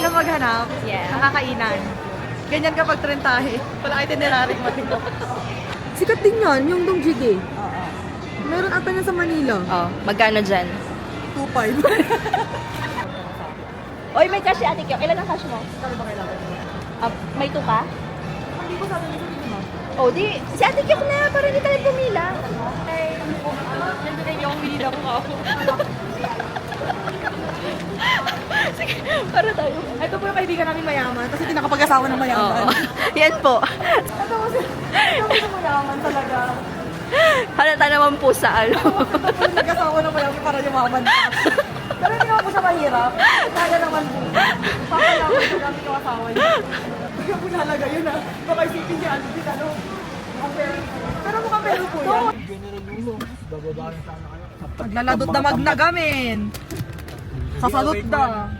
lang maghanap. Yeah. Nakakainan. Ganyan kapag trentahe. Wala itinerary matino. Sikat din yan, yung Dong Jjigae. Meron ata niya sa Manila. Oh, magkano dyan? 2.5. Oy, may cash si Ate Kyo. Ilan ang cash mo? Kami ba kailangan? May 2 ka? Hindi ko sabi nito dito, ma'am. Oh, di. Si Ate Kyo na, para hindi tayo pumila. Ay, nandiyan kayo yung minida ko ako. Sige, para tayo. Ito po yung kaibigan namin mayaman. Kasi hindi nakapag-asawa ng mayaman. Oo. Yan po. Ito po yung mayaman talaga. Halata naman po sa ano. Ito po yung nag-asawa ng mayaman para yumaman pa. Pero hindi naman po siya mahirap. Kaya naman po. Papalaman po namin yung asawa niya. Kaya po nalaga yun ah. Baka isipin niya, ano, mukhang pero. Pero mukhang pero po yan. Maglaladot na magnagamin. Sasalot da.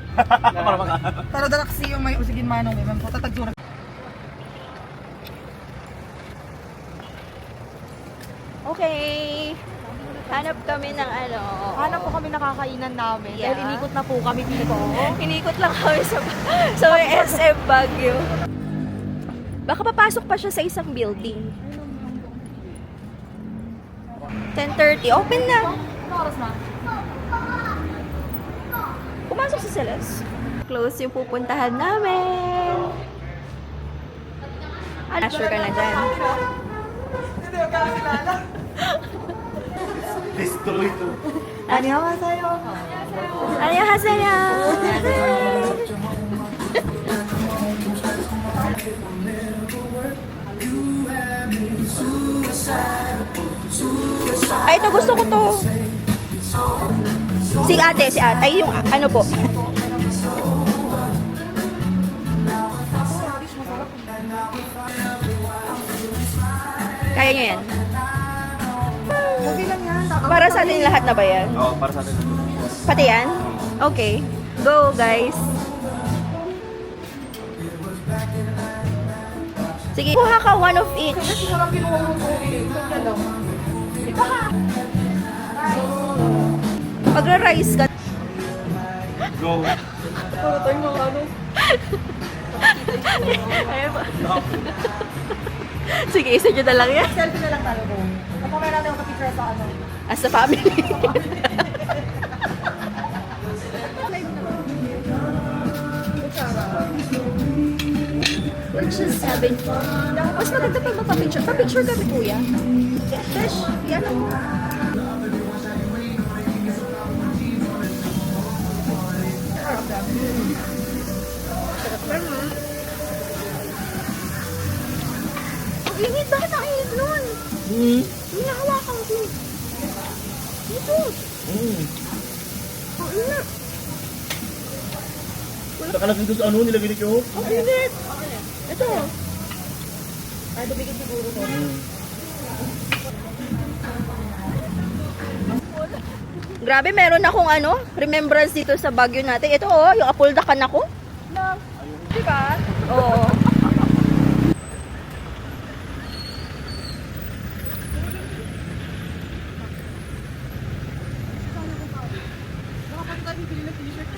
Taro da kasi yung may usigin manong. Ewan po, tatagsura. Okay. Hanap kami ng ano. Hanap po kami nakakainan namin. Yeah. Dahil inikot na po kami dito. Inikot lang kami sa may SM Baguio. Baka papasok pa siya sa isang building. 10:30. Open na. Ano oras na? Pumasok si Celeste. Close yung pupuntahan namin. Ano, sure ka na dyan? Hindi, huwag ka kilala. Destroy to. Annyeonghaseyo. Annyeonghaseyo. Ay, ito gusto ko to. Si ate. Ay, yung ano po. Kaya nyo yan? Okay lang yan. Para sa atin lahat na ba yan? Oo, para sa atin. Pati yan? Okay. Go, guys. Sige, kuha ka one of each. Sarap kinuha mo po. Ito lang. Ito ka. Magra-rice ka. Go. Para tayo mga ano. Ayan ba? Sige, isa nyo na lang yan. Selfie na lang tayo po. Kapamaya natin yung picture sa ano. As a family. We're just having fun. Mas maganda pag magpa-picture. Pa-picture kami, kuya. Besh, yan ako. Ang init, bakit ang init nun? Hindi nahawakan ko. Dito. Ang init. Nakalagay doon sa ano, nilagay ni Kyo. Ang init. Ito. Ay, dumikit siguro to. Grabe, meron akong ano, remembrance dito sa Baguio natin. Ito oh, yung apuldakan ako. Di ba? Oo. Nakapagod tayo bibili ng t-shirt.